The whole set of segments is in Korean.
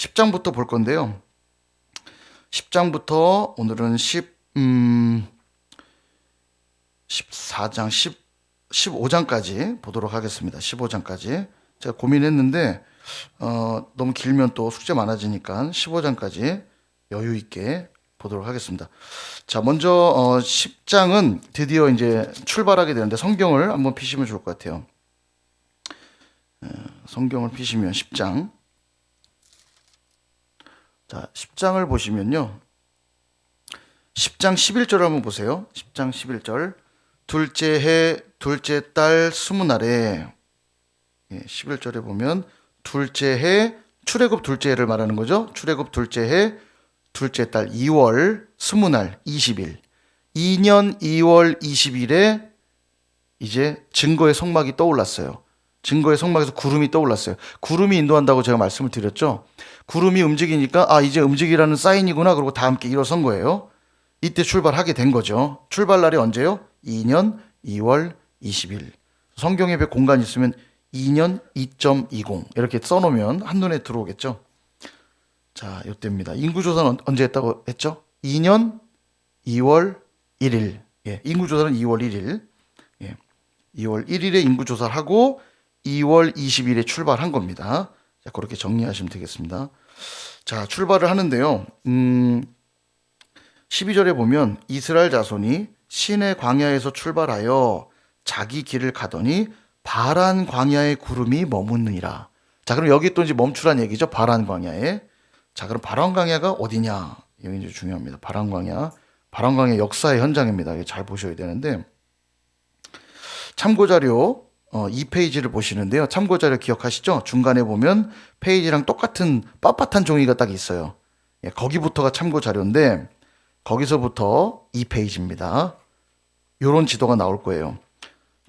10장부터 볼 건데요. 10장부터 오늘은 14장, 15장까지 보도록 하겠습니다. 15장까지. 제가 고민했는데, 너무 길면 또 숙제 많아지니까 15장까지 여유 있게 보도록 하겠습니다. 자, 먼저, 10장은 드디어 이제 출발하게 되는데 성경을 한번 피시면 좋을 것 같아요. 성경을 피시면 10장. 자, 10장을 보시면요. 10장 11절 한번 보세요. 10장 11절. 둘째 해, 둘째 달 20날에, 11절에 보면, 둘째 해, 출애굽 둘째 해를 말하는 거죠. 출애굽 둘째 해, 둘째 달 2월 20날, 20일. 2년 2월 20일에 이제 증거의 성막이 떠올랐어요. 증거의 성막에서 구름이 떠올랐어요. 구름이 인도한다고 제가 말씀을 드렸죠. 구름이 움직이니까 이제 움직이라는 사인이구나. 그러고 다 함께 일어선 거예요. 이때 출발하게 된 거죠. 출발 날이 언제요? 2년 2월 20일. 성경에 공간이 있으면 2년 2.20 이렇게 써놓으면 한눈에 들어오겠죠. 자, 이때입니다. 인구조사는 언제 했다고 했죠? 2년 2월 1일. 인구조사는 2월 1일. 2월 1일에 인구조사를 하고 2월 20일에 출발한 겁니다. 자, 그렇게 정리하시면 되겠습니다. 자, 출발을 하는데요. 12절에 보면 이스라엘 자손이 시내 광야에서 출발하여 자기 길을 가더니 바란 광야의 구름이 머무느니라. 자, 그럼 여기 또 이제 멈추란 얘기죠. 바란 광야에. 자, 그럼 바란 광야가 어디냐? 여기 이제 중요합니다. 바란 광야. 바란 광야 역사의 현장입니다. 잘 보셔야 되는데 참고 자료 2페이지를 보시는데요. 참고 자료 기억하시죠? 중간에 보면 페이지랑 똑같은 빳빳한 종이가 딱 있어요. 거기부터가 참고 자료인데 거기서부터 2페이지입니다. 요런 지도가 나올 거예요.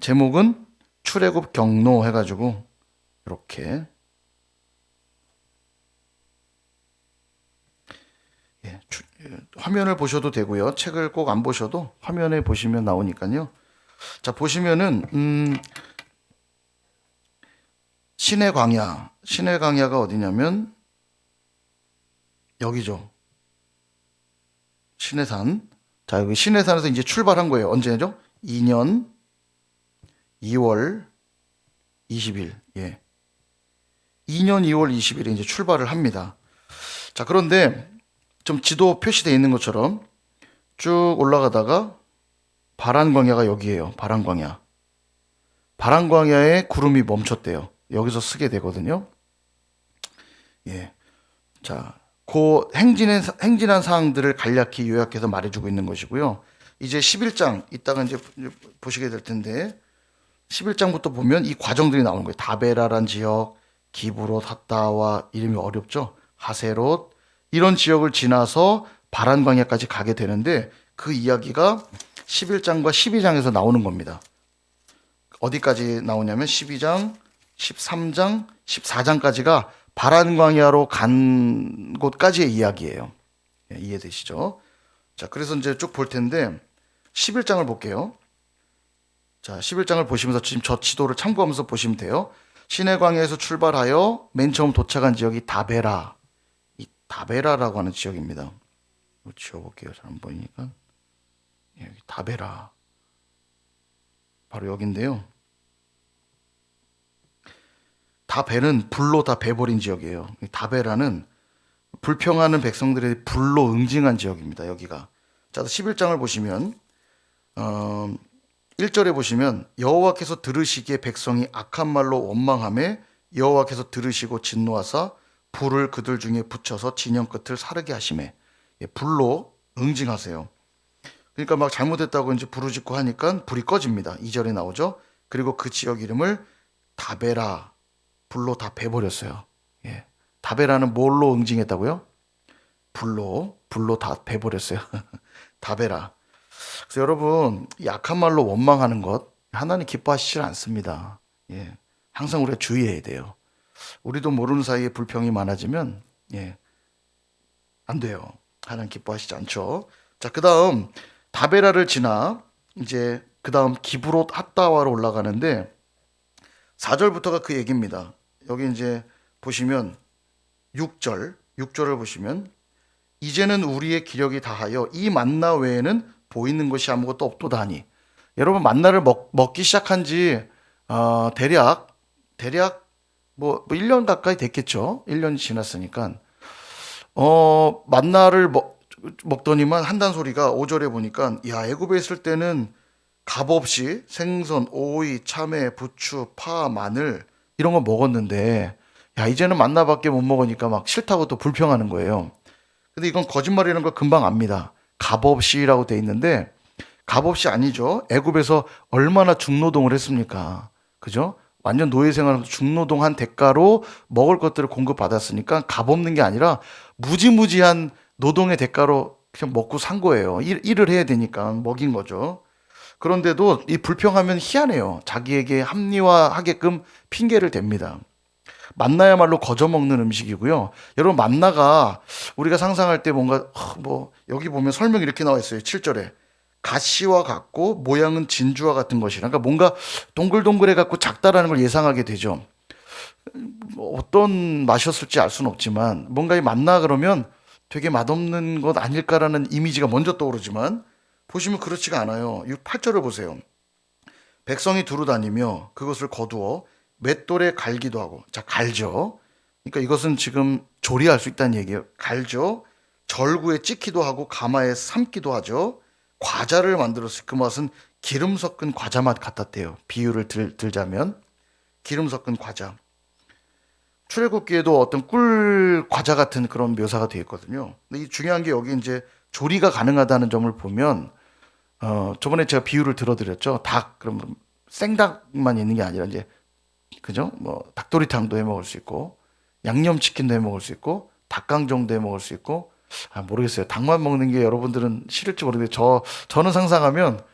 제목은 출애굽 경로 해가지고 이렇게 화면을 보셔도 되고요. 책을 꼭 안 보셔도 화면에 보시면 나오니까요. 자, 보시면은 신의 광야가 어디냐면 여기죠. 시내산. 자, 여기 시내산에서 이제 출발한 거예요. 언제죠? 2년 2월 20일. 2년 2월 20일에 이제 출발을 합니다. 자, 그런데 좀 지도 표시되어 있는 것처럼 쭉 올라가다가 바란 광야가 여기예요. 바란 광야. 바란 광야에 구름이 멈췄대요. 여기서 쓰게 되거든요. 자, 그 행진한 사항들을 간략히 요약해서 말해주고 있는 것이고요. 이제 11장, 이따가 이제 보시게 될 텐데, 11장부터 보면 이 과정들이 나오는 거예요. 다베라란 지역, 기브롯, 핫다와 이름이 어렵죠. 하세롯, 이런 지역을 지나서 바란 광야까지 가게 되는데 그 이야기가 11장과 12장에서 나오는 겁니다. 어디까지 나오냐면 12장, 13장, 14장까지가 바란 광야로 간 곳까지의 이야기예요. 이해되시죠? 자, 그래서 이제 쭉 볼 텐데 11장을 볼게요. 자, 11장을 보시면서 지금 저 지도를 참고하면서 보시면 돼요. 시내 광야에서 출발하여 맨 처음 도착한 지역이 다베라. 이 다베라라고 하는 지역입니다. 지워볼게요. 잘 안 보이니까. 여기 다베라. 바로 여기인데요. 다베는 불로 다 베버린 지역이에요. 다베라는 불평하는 백성들의 불로 응징한 지역입니다. 여기가. 자, 11장을 보시면 1절에 보시면 여호와께서 들으시기에 백성이 악한 말로 원망하며 여호와께서 들으시고 진노하사 불을 그들 중에 붙여서 진영 끝을 사르게 하시매. 불로 응징하세요. 그러니까 막 잘못했다고 이제 부르짖고 하니까 불이 꺼집니다. 2절에 나오죠. 그리고 그 지역 이름을 다베라, 불로 다 베버렸어요. 다베라는 뭘로 응징했다고요? 불로 다 베버렸어요. 다베라. 그래서 여러분, 약한 말로 원망하는 것 하나님 기뻐하시지 않습니다. 항상 우리가 주의해야 돼요. 우리도 모르는 사이에 불평이 많아지면 안 돼요. 하나님 기뻐하시지 않죠. 자, 그다음 다베라를 지나 이제 그다음 기브롯 핫다와로 올라가는데 4절부터가 그 얘기입니다. 여기 이제 보시면 6절 6절을 보시면 이제는 우리의 기력이 다하여 이 만나 외에는 보이는 것이 아무것도 없도다하니. 여러분 만나를 먹기 시작한 지 대략 뭐 1년 가까이 됐겠죠. 1년이 지났으니까 만나를 먹더니만 한단 소리가 5절에 보니까 야 애굽에 있을 때는 값 없이 생선, 오이, 참외, 부추, 파, 마늘 이런 거 먹었는데 야 이제는 만나밖에 못 먹으니까 막 싫다고 또 불평하는 거예요. 근데 이건 거짓말이라는 걸 금방 압니다. 값 없이라고 돼 있는데 값 없이 아니죠. 애굽에서 얼마나 중노동을 했습니까? 그죠? 완전 노예 생활하면서 중노동한 대가로 먹을 것들을 공급받았으니까 값 없는 게 아니라 무지무지한 노동의 대가로 그냥 먹고 산 거예요. 일을 해야 되니까 먹인 거죠. 그런데도 이 불평하면 희한해요. 자기에게 합리화하게끔 핑계를 댑니다. 만나야말로 거저 먹는 음식이고요. 여러분 만나가 우리가 상상할 때 뭔가 뭐 여기 보면 설명 이렇게 나와 있어요. 7절에 가시와 같고 모양은 진주와 같은 것이라. 그러니까 뭔가 동글동글해 갖고 작다라는 걸 예상하게 되죠. 어떤 맛이었을지 알 수는 없지만 뭔가 이 만나 그러면 되게 맛없는 것 아닐까라는 이미지가 먼저 떠오르지만 보시면 그렇지가 않아요. 8절을 보세요. 백성이 두루 다니며 그것을 거두어 맷돌에 갈기도 하고. 자, 갈죠. 그러니까 이것은 지금 조리할 수 있다는 얘기예요. 갈죠. 절구에 찍기도 하고 가마에 삶기도 하죠. 과자를 만들었어요. 그 맛은 기름 섞은 과자 맛 같았대요. 비유를 들자면 기름 섞은 과자. 출애굽기에도 어떤 꿀 과자 같은 그런 묘사가 되어 있거든요. 근데 이 중요한 게 여기 이제 조리가 가능하다는 점을 보면 저번에 제가 비유를 들어드렸죠. 닭 그러면 생닭만 있는 게 아니라 이제 그죠? 뭐 닭도리탕도 해 먹을 수 있고 양념치킨도 해 먹을 수 있고 닭강정도 해 먹을 수 있고 모르겠어요. 닭만 먹는 게 여러분들은 싫을지 모르겠는데 저는 상상하면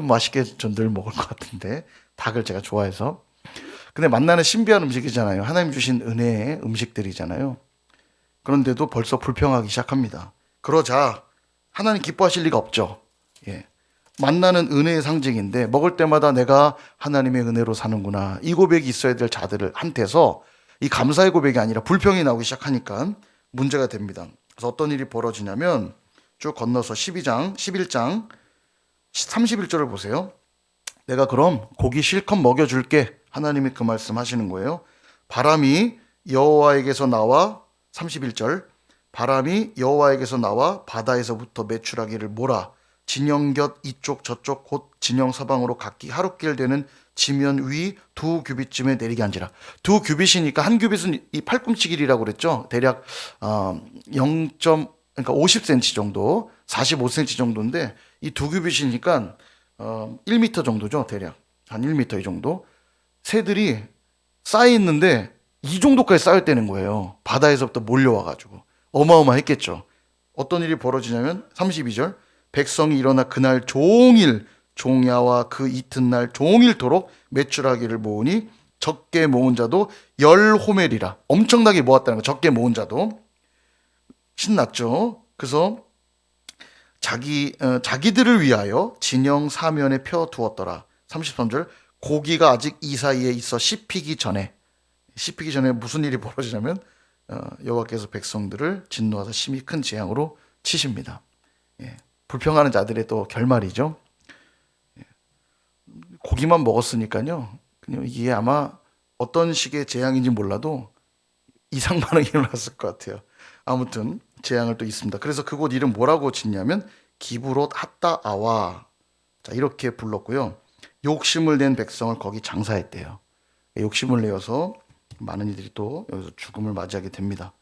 맛있게 전 늘 먹을 것 같은데 닭을 제가 좋아해서. 근데 만나는 신비한 음식이잖아요. 하나님 주신 은혜의 음식들이잖아요. 그런데도 벌써 불평하기 시작합니다. 그러자 하나님 기뻐하실 리가 없죠. 예. 만나는 은혜의 상징인데 먹을 때마다 내가 하나님의 은혜로 사는구나. 이 고백이 있어야 될 자들을 한테서 이 감사의 고백이 아니라 불평이 나오기 시작하니까 문제가 됩니다. 그래서 어떤 일이 벌어지냐면 쭉 건너서 11장 31절을 보세요. 내가 그럼 고기 실컷 먹여줄게. 하나님이 그 말씀 하시는 거예요. 바람이 여호와에게서 나와 31절 바람이 여호와에게서 나와 바다에서부터 메추라기를 몰아 진영 곁 이쪽 저쪽 곧 진영 서방으로 각기 하루길 되는 지면 위 2규빗쯤에 내리게 한지라. 2규빗이니까 한 규빗은 이 팔꿈치 길이라고 그랬죠. 대략 0. 그러니까 50cm 정도, 45cm 정도인데 이 2규빗이니까 1m 정도죠. 대략 한 1m 이 정도. 새들이 쌓여 있는데 이 정도까지 쌓였다는 거예요. 바다에서부터 몰려와가지고 어마어마했겠죠. 어떤 일이 벌어지냐면 32절 백성이 일어나 그날 종일 종야와 그 이튿날 종일토록 메추라기를 모으니 적게 모은 자도 10호멜이라. 엄청나게 모았다는 거. 적게 모은 자도 신났죠. 그래서 자기들을 위하여 진영 사면에 펴 두었더라. 33절 고기가 아직 이 사이에 있어 씹히기 전에 무슨 일이 벌어지냐면 여호와께서 백성들을 진노하사 심히 큰 재앙으로 치십니다. 예. 불평하는 자들의 또 결말이죠. 예. 고기만 먹었으니까요. 그냥 이게 아마 어떤 식의 재앙인지 몰라도 이상 반응이 일어났을 것 같아요. 아무튼 재앙을 또 있습니다. 그래서 그곳 이름 뭐라고 짓냐면 기브롯 핫다아와. 자, 이렇게 불렀고요. 욕심을 낸 백성을 거기 장사했대요. 욕심을 내어서 많은 이들이 또 여기서 죽음을 맞이하게 됩니다.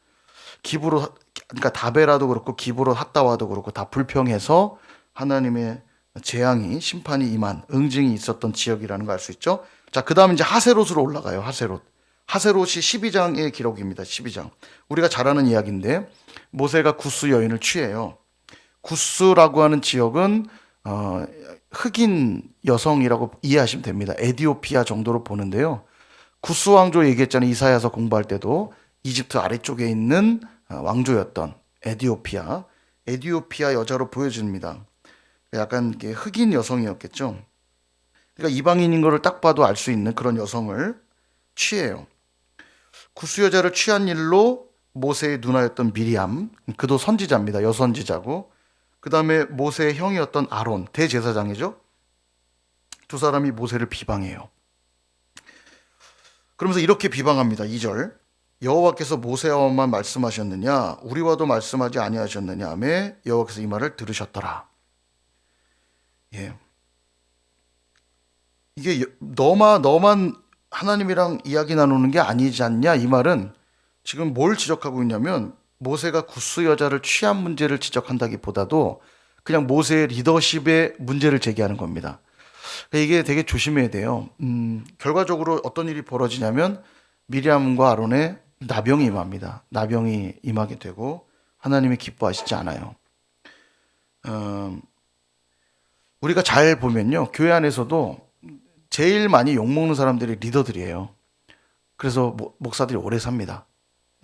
그러니까 다베라도 그렇고 기브롯 핫다와도 그렇고 다 불평해서 하나님의 재앙이 심판이 임한 응징이 있었던 지역이라는 거 알 수 있죠. 자, 그다음 이제 하세롯으로 올라가요. 하세롯이 12장의 기록입니다. 12장. 우리가 잘 아는 이야기인데 모세가 구스 여인을 취해요. 구스라고 하는 지역은 흑인 여성이라고 이해하시면 됩니다. 에디오피아 정도로 보는데요. 구스 왕조 얘기했잖아요. 이사야서 공부할 때도 이집트 아래쪽에 있는 왕조였던 에디오피아 여자로 보여집니다. 약간 흑인 여성이었겠죠. 그러니까 이방인인 거를 딱 봐도 알 수 있는 그런 여성을 취해요. 구스 여자를 취한 일로 모세의 누나였던 미리암, 그도 선지자입니다. 여선지자고. 그 다음에 모세의 형이었던 아론, 대제사장이죠. 두 사람이 모세를 비방해요. 그러면서 이렇게 비방합니다. 2절. 여호와께서 모세와만 말씀하셨느냐 우리와도 말씀하지 아니하셨느냐 하며 여호와께서 이 말을 들으셨더라. 예. 이게 너만 하나님이랑 이야기 나누는 게 아니지 않냐, 이 말은 지금 뭘 지적하고 있냐면 모세가 구스 여자를 취한 문제를 지적한다기보다도 그냥 모세의 리더십의 문제를 제기하는 겁니다. 이게 되게 조심해야 돼요. 결과적으로 어떤 일이 벌어지냐면 미리암과 아론의 나병이 임합니다. 나병이 임하게 되고 하나님이 기뻐하시지 않아요. 우리가 잘 보면요, 교회 안에서도 제일 많이 욕먹는 사람들이 리더들이에요. 그래서 목사들이 오래 삽니다.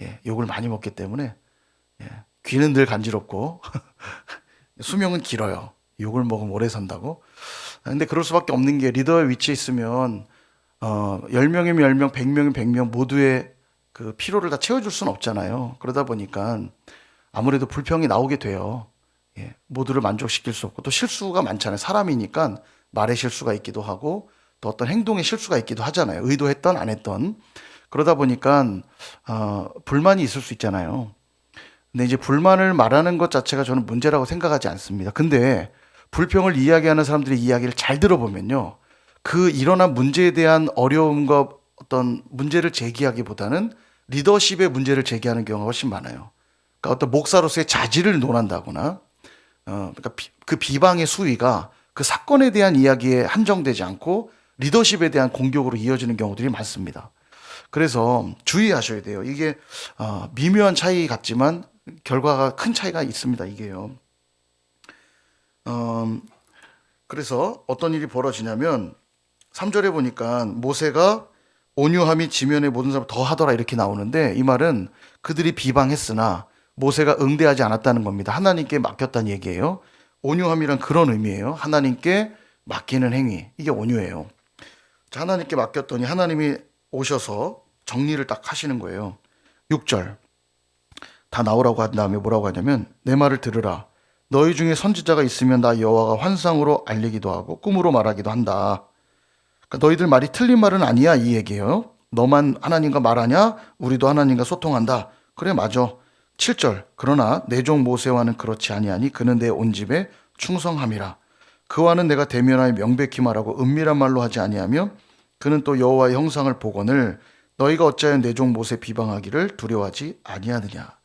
예, 욕을 많이 먹기 때문에 귀는 늘 간지럽고 수명은 길어요. 욕을 먹으면 오래 산다고. 근데 그럴 수밖에 없는 게 리더의 위치에 있으면 10명이면 10명, 100명이면 100명 모두의 그 피로를 다 채워줄 수는 없잖아요. 그러다 보니까 아무래도 불평이 나오게 돼요. 예, 모두를 만족시킬 수 없고 또 실수가 많잖아요. 사람이니까 말의 실수가 있기도 하고 또 어떤 행동의 실수가 있기도 하잖아요. 의도했던 안 했던. 그러다 보니까 불만이 있을 수 있잖아요. 근데 이제 불만을 말하는 것 자체가 저는 문제라고 생각하지 않습니다. 근데 불평을 이야기하는 사람들의 이야기를 잘 들어보면요, 그 일어난 문제에 대한 어려움과 어떤 문제를 제기하기보다는 리더십의 문제를 제기하는 경우가 훨씬 많아요. 그러니까 어떤 목사로서의 자질을 논한다거나, 그러니까 그 비방의 수위가 그 사건에 대한 이야기에 한정되지 않고 리더십에 대한 공격으로 이어지는 경우들이 많습니다. 그래서 주의하셔야 돼요. 이게 미묘한 차이 같지만 결과가 큰 차이가 있습니다. 이게요. 그래서 어떤 일이 벌어지냐면 3절에 보니까 모세가 온유함이 지면의 모든 사람을 더 하더라 이렇게 나오는데, 이 말은 그들이 비방했으나 모세가 응대하지 않았다는 겁니다. 하나님께 맡겼다는 얘기예요. 온유함이란 그런 의미예요. 하나님께 맡기는 행위, 이게 온유예요. 자, 하나님께 맡겼더니 하나님이 오셔서 정리를 딱 하시는 거예요. 6절 다 나오라고 한 다음에 뭐라고 하냐면, 내 말을 들으라. 너희 중에 선지자가 있으면 나 여호와가 환상으로 알리기도 하고 꿈으로 말하기도 한다. 그러니까 너희들 말이 틀린 말은 아니야, 이 얘기예요. 너만 하나님과 말하냐? 우리도 하나님과 소통한다. 그래, 맞아. 7절 그러나 내 종 모세와는 그렇지 아니하니 그는 내 온 집에 충성함이라. 그와는 내가 대면하여 명백히 말하고 은밀한 말로 하지 아니하며 그는 또 여호와의 형상을 복원을 너희가 어찌하여 내 종 모세 비방하기를 두려워하지 아니하느냐.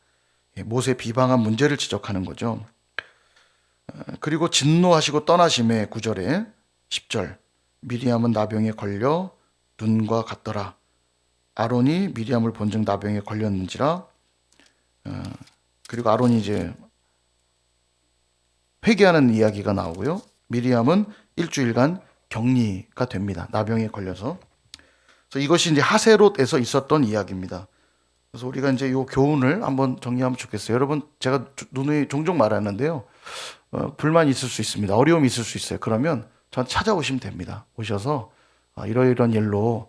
모세 비방한 문제를 지적하는 거죠. 그리고 진노하시고 떠나심에 9절에 10절 미리암은 나병에 걸려 눈과 같더라. 아론이 미리암을 본즉 나병에 걸렸는지라. 그리고 아론이 이제 회개하는 이야기가 나오고요. 미리암은 일주일간 격리가 됩니다. 나병에 걸려서. 그래서 이것이 이제 하세롯에서 있었던 이야기입니다. 그래서 우리가 이제 이 교훈을 한번 정리하면 좋겠어요. 여러분, 제가 누누이 종종 말하는데요. 불만이 있을 수 있습니다. 어려움이 있을 수 있어요. 그러면 전 찾아오시면 됩니다. 오셔서 이러이러한 일로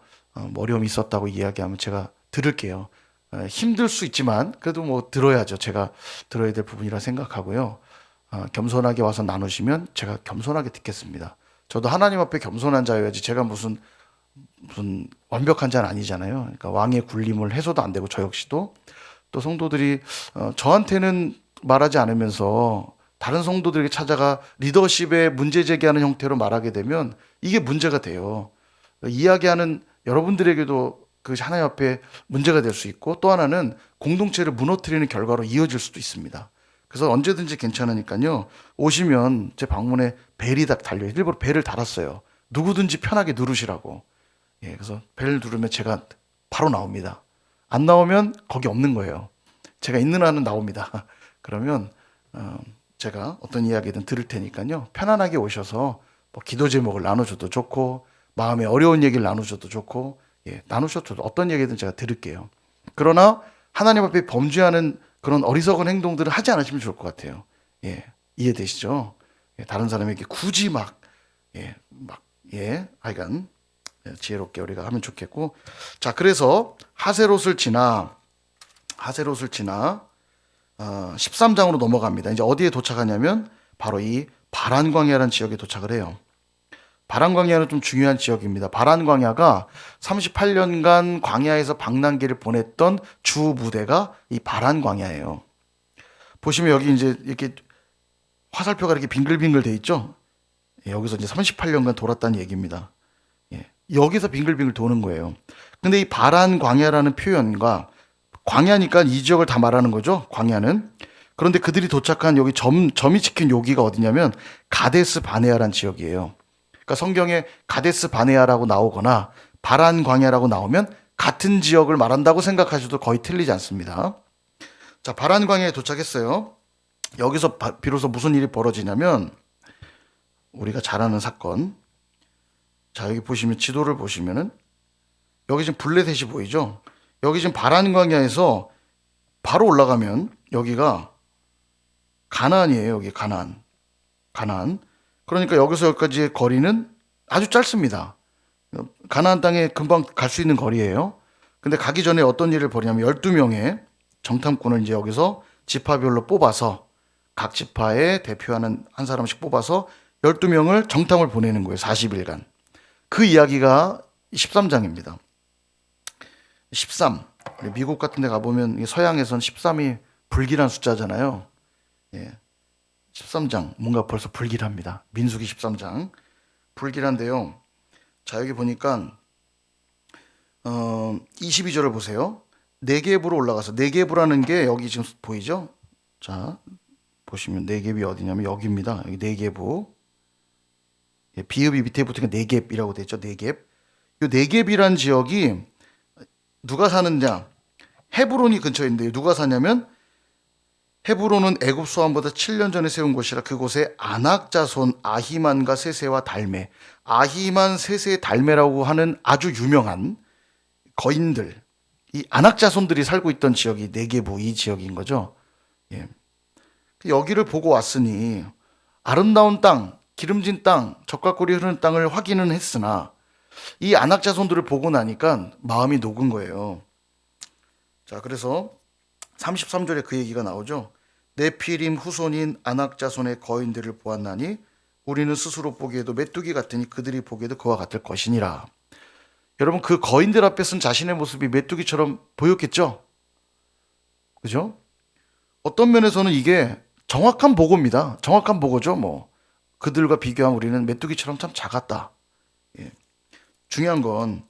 어려움이 있었다고 이야기하면 제가 들을게요. 힘들 수 있지만 그래도 뭐 들어야죠. 제가 들어야 될 부분이라 생각하고요. 겸손하게 와서 나누시면 제가 겸손하게 듣겠습니다. 저도 하나님 앞에 겸손한 자여야지 제가 무슨 완벽한 자는 아니잖아요. 그러니까 왕의 굴림을 해서도 안 되고 저 역시도 또 성도들이 저한테는 말하지 않으면서 다른 성도들에게 찾아가 리더십에 문제 제기하는 형태로 말하게 되면 이게 문제가 돼요. 이야기하는 여러분들에게도 그것이 하나님 앞에 문제가 될 수 있고, 또 하나는 공동체를 무너뜨리는 결과로 이어질 수도 있습니다. 그래서 언제든지 괜찮으니까요. 오시면 제 방문에 벨이 달려요. 일부러 벨을 달았어요. 누구든지 편하게 누르시라고. 예, 그래서 벨을 누르면 제가 바로 나옵니다. 안 나오면 거기 없는 거예요. 제가 있는 한은 나옵니다. 그러면 제가 어떤 이야기든 들을 테니까요. 편안하게 오셔서 뭐 기도 제목을 나눠줘도 좋고, 마음에 어려운 얘기를 나누셔도 좋고, 예, 나누셔도 어떤 얘기든 제가 들을게요. 그러나 하나님 앞에 범죄하는 그런 어리석은 행동들을 하지 않으시면 좋을 것 같아요. 예, 이해되시죠? 예, 다른 사람에게 굳이 하여간 지혜롭게 우리가 하면 좋겠고. 자, 그래서 하세롯을 지나 하세롯을 지나 13장으로 넘어갑니다. 이제 어디에 도착하냐면 바로 이 바란 광야라는 지역에 도착을 해요. 바란 광야는 좀 중요한 지역입니다. 바란 광야가 38년간 광야에서 방랑기를 보냈던 주 무대가 이 바란 광야예요. 보시면 여기 이제 이렇게 화살표가 이렇게 빙글빙글 돼 있죠? 예, 여기서 이제 38년간 돌았다는 얘기입니다. 예, 여기서 빙글빙글 도는 거예요. 근데 이 바란 광야라는 표현과 광야니까 이 지역을 다 말하는 거죠. 광야는. 그런데 그들이 도착한 여기 점이 찍힌 여기가 어디냐면 가데스 바네아라는 지역이에요. 그러니까 성경에 가데스 바네아라고 나오거나 바란 광야라고 나오면 같은 지역을 말한다고 생각하셔도 거의 틀리지 않습니다. 자, 바란 광야에 도착했어요. 여기서 비로소 무슨 일이 벌어지냐면 우리가 잘 아는 사건. 자, 여기 보시면 지도를 보시면은 여기 지금 블레셋이 보이죠? 여기 지금 바란 광야에서 바로 올라가면 여기가 가나안이에요. 여기 가나안. 가나안. 그러니까 여기서 여기까지의 거리는 아주 짧습니다. 가나안 땅에 금방 갈 수 있는 거리예요. 근데 가기 전에 어떤 일을 벌이냐면 12명의 정탐꾼을 이제 여기서 지파별로 뽑아서 각 지파에 대표하는 한 사람씩 뽑아서 12명을 정탐을 보내는 거예요. 40일간. 그 이야기가 13장입니다. 13. 미국 같은 데 가보면 서양에선 13이 불길한 숫자잖아요. 예. 13장. 뭔가 벌써 불길합니다. 민수기 13장. 불길한데요. 자, 여기 보니까 22절을 보세요. 네겝으로 올라가서 네겝이라는 게 여기 지금 보이죠? 자, 보시면 네겝이 어디냐면 여기입니다. 여기 네겝. 예, 비읍이 밑에 붙으니까 네겝이라고 돼 있죠. 네겝. 이 네겝이란 지역이 누가 사느냐? 헤브론이 근처에 있는데 누가 사냐면 헤브론은 애굽 소환보다 7년 전에 세운 곳이라 그곳에 아낙 자손 아히만과 세세와 달메, 아히만, 세세, 달메라고 하는 아주 유명한 거인들, 이 아낙 자손들이 살고 있던 지역이 네게부 이 지역인 거죠. 예. 여기를 보고 왔으니 아름다운 땅, 기름진 땅, 젖과 꿀이 흐르는 땅을 확인은 했으나 이 아낙 자손들을 보고 나니까 마음이 녹은 거예요. 자, 그래서 33절에 그 얘기가 나오죠. 네피림 후손인 아낙 자손의 거인들을 보았나니 우리는 스스로 보기에도 메뚜기 같으니 그들이 보기에도 그와 같을 것이니라. 여러분, 그 거인들 앞에 쓴 자신의 모습이 메뚜기처럼 보였겠죠? 그죠? 어떤 면에서는 이게 정확한 보고입니다. 정확한 보고죠. 뭐 그들과 비교하면 우리는 메뚜기처럼 참 작았다. 예. 중요한 건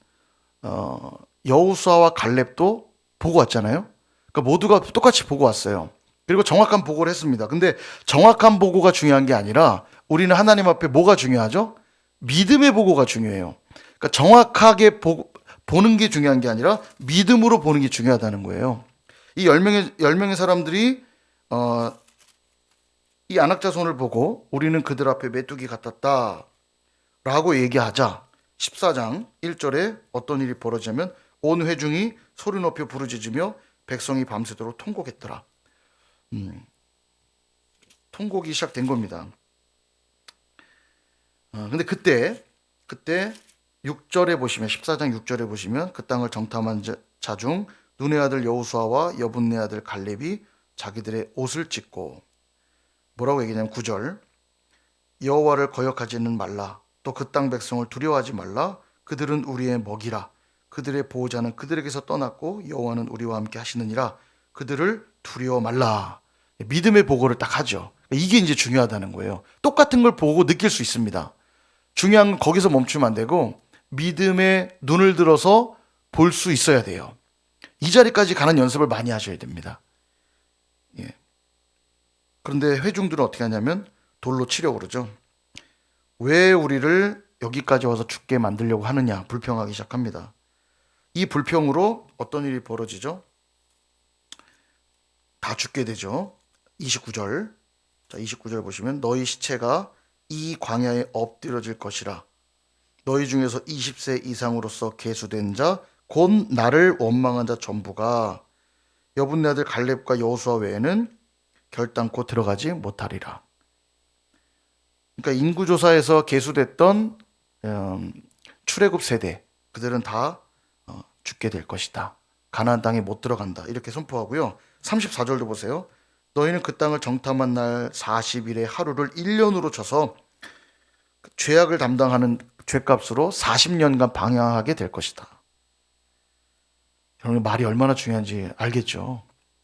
여호수아와 갈렙도 보고 왔잖아요. 그러니까 모두가 똑같이 보고 왔어요. 그리고 정확한 보고를 했습니다. 근데 정확한 보고가 중요한 게 아니라 우리는 하나님 앞에 뭐가 중요하죠? 믿음의 보고가 중요해요. 그러니까 정확하게 보는 게 중요한 게 아니라 믿음으로 보는 게 중요하다는 거예요. 이 10명의 사람들이 이 안악자손을 보고 우리는 그들 앞에 메뚜기 같았다 라고 얘기하자 14장 1절에 어떤 일이 벌어지냐면 온 회중이 소리 높여 부르짖으며 백성이 밤새도록 통곡했더라. 통곡이 시작된 겁니다. 근데 그때 6절에 보시면 14장 6절에 보시면 그 땅을 정탐한 자 중 눈의 아들 여호수아와 여분네 아들 갈렙이 자기들의 옷을 찢고 뭐라고 얘기냐면 9절 여호와를 거역하지는 말라 또 그 땅 백성을 두려워하지 말라 그들은 우리의 먹이라 그들의 보호자는 그들에게서 떠났고 여호와는 우리와 함께 하시느니라 그들을 두려워 말라. 믿음의 보고를 딱 하죠. 이게 이제 중요하다는 거예요. 똑같은 걸 보고 느낄 수 있습니다. 중요한 건 거기서 멈추면 안 되고 믿음의 눈을 들어서 볼 수 있어야 돼요. 이 자리까지 가는 연습을 많이 하셔야 됩니다. 예. 그런데 회중들은 어떻게 하냐면 돌로 치려고 그러죠. 왜 우리를 여기까지 와서 죽게 만들려고 하느냐 불평하기 시작합니다. 이 불평으로 어떤 일이 벌어지죠? 다 죽게 되죠. 29절. 자, 29절 보시면 너희 시체가 이 광야에 엎드려질 것이라. 너희 중에서 20세 이상으로서 계수된 자 곧 나를 원망한 자 전부가 여분네 아들 갈렙과 여호수아 외에는 결단코 들어가지 못하리라. 그러니까 인구조사에서 계수됐던 출애굽 세대 그들은 다 죽게 될 것이다. 가나안 땅에 못 들어간다. 이렇게 선포하고요. 34절도 보세요. 너희는 그 땅을 정탐한 날 40일의 하루를 1년으로 쳐서 죄악을 담당하는 죄값으로 40년간 방향하게 될 것이다. 여러분 말이 얼마나 중요한지 알겠죠?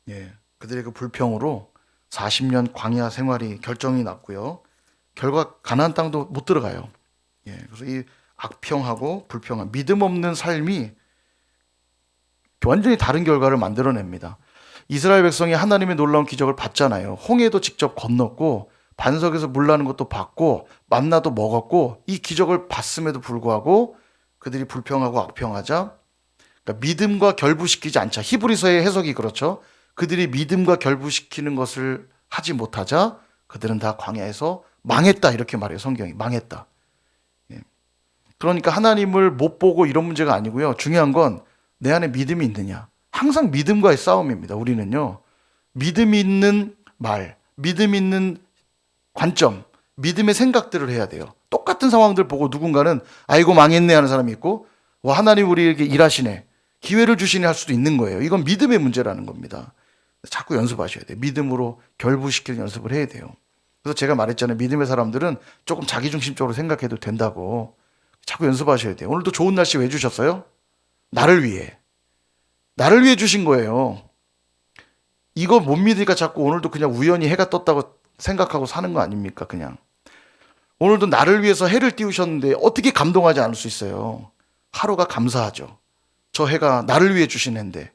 예, 그들의 그 불평으로 40년 광야 생활이 결정이 났고요. 결과 가나안 땅도 못 들어가요. 예, 그래서 이 악평하고 불평한 믿음 없는 삶이 완전히 다른 결과를 만들어냅니다. 이스라엘 백성이 하나님의 놀라운 기적을 봤잖아요. 홍해도 직접 건넜고 반석에서 물 나는 것도 봤고 만나도 먹었고 이 기적을 봤음에도 불구하고 그들이 불평하고 악평하자 그러니까 믿음과 결부시키지 않자. 히브리서의 해석이 그렇죠. 그들이 믿음과 결부시키는 것을 하지 못하자 그들은 다 광야에서 망했다 이렇게 말해요. 성경이 망했다. 예. 그러니까 하나님을 못 보고 이런 문제가 아니고요. 중요한 건 내 안에 믿음이 있느냐. 항상 믿음과의 싸움입니다. 우리는요. 믿음 있는 말, 믿음 있는 관점, 믿음의 생각들을 해야 돼요. 똑같은 상황들 보고 누군가는 아이고 망했네 하는 사람이 있고 와 하나님 우리에게 일하시네. 기회를 주시네 할 수도 있는 거예요. 이건 믿음의 문제라는 겁니다. 자꾸 연습하셔야 돼요. 믿음으로 결부시키는 연습을 해야 돼요. 그래서 제가 말했잖아요. 믿음의 사람들은 조금 자기중심적으로 생각해도 된다고. 자꾸 연습하셔야 돼요. 오늘도 좋은 날씨 왜 주셨어요? 나를 위해. 나를 위해 주신 거예요. 이거 못 믿으니까 자꾸 오늘도 그냥 우연히 해가 떴다고 생각하고 사는 거 아닙니까? 그냥. 오늘도 나를 위해서 해를 띄우셨는데 어떻게 감동하지 않을 수 있어요? 하루가 감사하죠. 저 해가 나를 위해 주신 해인데.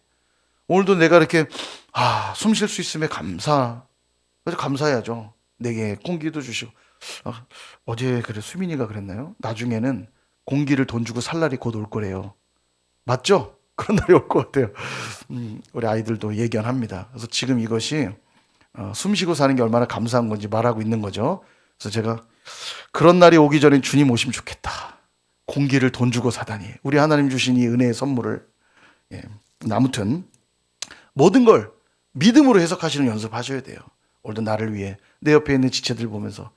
오늘도 내가 이렇게 숨 쉴 수 있음에 그래서 감사해야죠. 내게 공기도 주시고. 어제 그래 수민이가 그랬나요? 나중에는 공기를 돈 주고 살 날이 곧 올 거래요. 맞죠? 그런 날이 올 것 같아요. 우리 아이들도 예견합니다. 그래서 지금 이것이 숨 쉬고 사는 게 얼마나 감사한 건지 말하고 있는 거죠. 그래서 제가 그런 날이 오기 전에 주님 오시면 좋겠다. 공기를 돈 주고 사다니. 우리 하나님 주신 이 은혜의 선물을. 예. 아무튼 모든 걸 믿음으로 해석하시는 연습하셔야 돼요. 오늘도 나를 위해 내 옆에 있는 지체들 보면서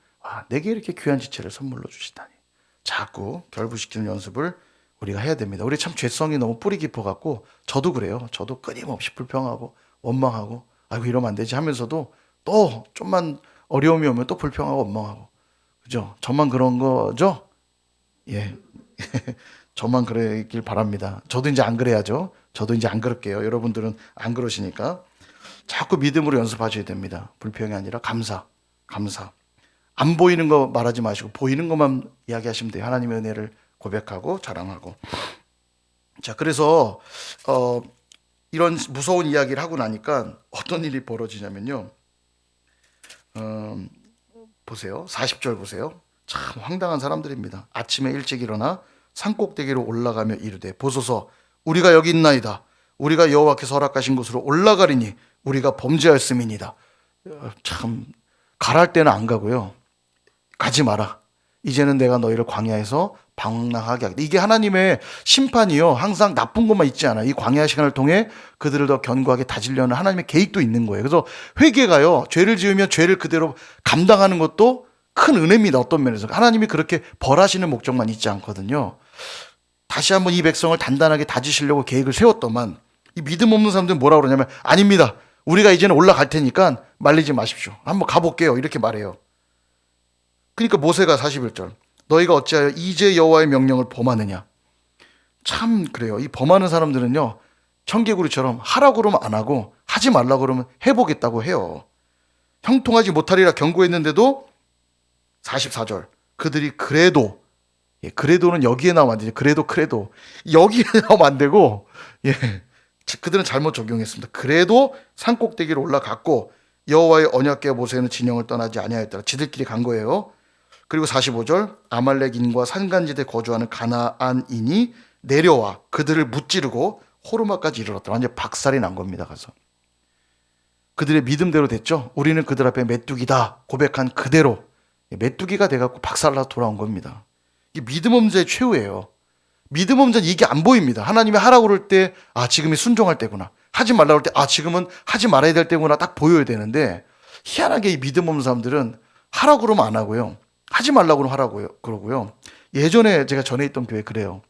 내게 이렇게 귀한 지체를 선물로 주시다니. 자꾸 결부시키는 연습을 우리가 해야 됩니다. 우리 참 죄성이 너무 뿌리 깊어갖고 저도 그래요. 저도 끊임없이 불평하고 원망하고 아이고 이러면 안 되지 하면서도 또 좀만 어려움이 오면 또 불평하고 원망하고 그죠? 저만 그런 거죠? 예. 저만 그러길 바랍니다. 저도 이제 안 그래야죠. 저도 이제 안 그럴게요. 여러분들은 안 그러시니까 자꾸 믿음으로 연습하셔야 됩니다. 불평이 아니라 감사. 안 보이는 거 말하지 마시고 보이는 것만 이야기하시면 돼요. 하나님의 은혜를 고백하고 자랑하고. 자, 그래서 이런 무서운 이야기를 하고 나니까 어떤 일이 벌어지냐면요. 보세요. 40절 보세요. 참 황당한 사람들입니다. 아침에 일찍 일어나 산꼭대기로 올라가며 이르되 보소서 우리가 여기 있나이다. 우리가 여호와께서 허락하신 곳으로 올라가리니 우리가 범죄하였음이니이다. 참 가랄 때는 안 가고요. 가지 마라. 이제는 내가 너희를 광야에서 방랑하게 하겠다. 이게 하나님의 심판이요. 항상 나쁜 것만 있지 않아요. 이 광야 시간을 통해 그들을 더 견고하게 다지려는 하나님의 계획도 있는 거예요. 그래서 회개가요. 죄를 지으면 죄를 그대로 감당하는 것도 큰 은혜입니다. 어떤 면에서. 하나님이 그렇게 벌하시는 목적만 있지 않거든요. 다시 한번 이 백성을 단단하게 다지시려고 계획을 세웠더만 이 믿음 없는 사람들은 뭐라고 그러냐면 아닙니다. 우리가 이제는 올라갈 테니까 말리지 마십시오. 한번 가볼게요. 이렇게 말해요. 그러니까 모세가 41절 너희가 어찌하여 이제 여호와의 명령을 범하느냐. 참 그래요. 이 범하는 사람들은요. 청개구리처럼 하라고 그러면 안 하고 하지 말라고 그러면 해보겠다고 해요. 형통하지 못하리라 경고했는데도 44절 그들이 그래도는 여기에 나오면 안 되죠. 그래도 여기에 나오면 안 되고 그들은 잘못 적용했습니다. 그래도 산꼭대기로 올라갔고 여호와의 언약궤 모세는 진영을 떠나지 아니하였더라. 지들끼리 간 거예요. 그리고 45절 아말렉인과 산간지대에 거주하는 가나안인이 내려와 그들을 무찌르고 호르마까지 이르렀더라. 완전 박살이 난 겁니다. 가서 그들의 믿음대로 됐죠. 우리는 그들 앞에 메뚜기다 고백한 그대로 메뚜기가 돼갖고 박살나서 돌아온 겁니다. 이게 믿음 없는 자의 최후예요. 믿음 없는 자는 이게 안 보입니다. 하나님이 하라고 그럴 때 지금이 순종할 때구나. 하지 말라고 할 때 지금은 하지 말아야 될 때구나 딱 보여야 되는데 희한하게 이 믿음 없는 사람들은 하라고 그러면 안 하고요. 하지 말라고 그러면 하라고요. 그러고요. 예전에 제가 전에 있던 교회 그래요.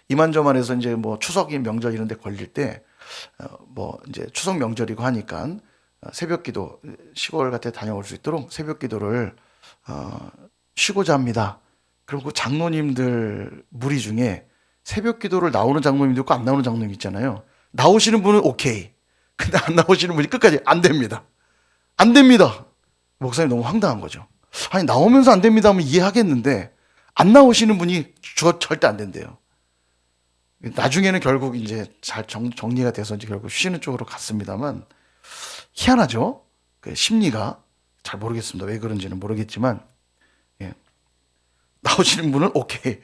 이만저만해서 이제 뭐 추석이 명절 이런 데 걸릴 때 뭐 이제 추석 명절이고 하니까 새벽 기도 시골 같은 데 다녀올 수 있도록 새벽 기도를 쉬고자 합니다. 그리고 그 장로님들 무리 중에 새벽 기도를 나오는 장로님도 있고 안 나오는 장로님 있잖아요. 나오시는 분은 오케이. 근데 안 나오시는 분이 끝까지 안 됩니다. 안 됩니다. 목사님 너무 황당한 거죠. 아니 나오면서 안 됩니다 하면 이해하겠는데 안 나오시는 분이 절대 안 된대요. 나중에는 결국 이제 잘 정리가 돼서 이제 결국 쉬는 쪽으로 갔습니다만 희한하죠. 그 심리가 잘 모르겠습니다. 왜 그런지는 모르겠지만 예. 나오시는 분은 오케이,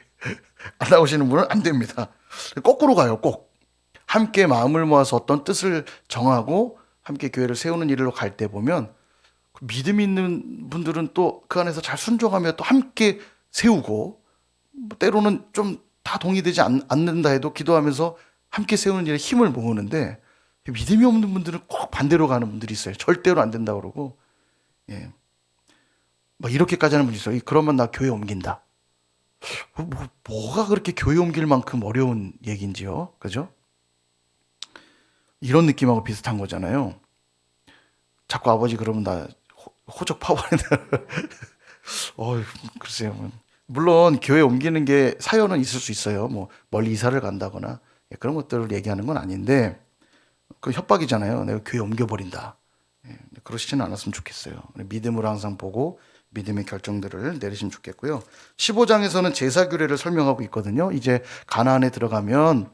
안 나오시는 분은 안 됩니다. 거꾸로 가요. 꼭 함께 마음을 모아서 어떤 뜻을 정하고 함께 교회를 세우는 일로 갈 때 보면 믿음 있는 분들은 또 그 안에서 잘 순종하며 또 함께 세우고 뭐 때로는 좀 다 동의되지 않는다 해도 기도하면서 함께 세우는 일에 힘을 모으는데 믿음이 없는 분들은 꼭 반대로 가는 분들이 있어요. 절대로 안 된다 그러고 예. 막 이렇게까지 하는 분이 있어요. 그러면 나 교회 옮긴다. 뭐가 그렇게 교회 옮길 만큼 어려운 얘기인지요. 그죠? 이런 느낌하고 비슷한 거잖아요. 자꾸 아버지 그러면 나 호적 파버린다. 글쎄요. 물론 교회 옮기는 게 사연은 있을 수 있어요. 뭐 멀리 이사를 간다거나 그런 것들을 얘기하는 건 아닌데 그 협박이잖아요. 내가 교회 옮겨버린다. 그러시지는 않았으면 좋겠어요. 믿음으로 항상 보고 믿음의 결정들을 내리시면 좋겠고요. 15장에서는 제사 규례를 설명하고 있거든요. 이제 가나안에 들어가면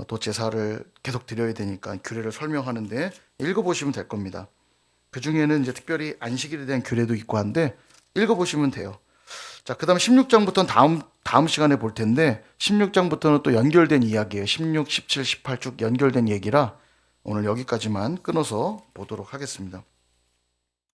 또 제사를 계속 드려야 되니까 규례를 설명하는데 읽어보시면 될 겁니다. 그 중에는 이제 특별히 안식일에 대한 규례도 있고 한데 읽어보시면 돼요. 자, 그 다음 16장부터는 다음 시간에 볼 텐데 16장부터는 또 연결된 이야기예요. 16, 17, 18 쭉 연결된 얘기라 오늘 여기까지만 끊어서 보도록 하겠습니다.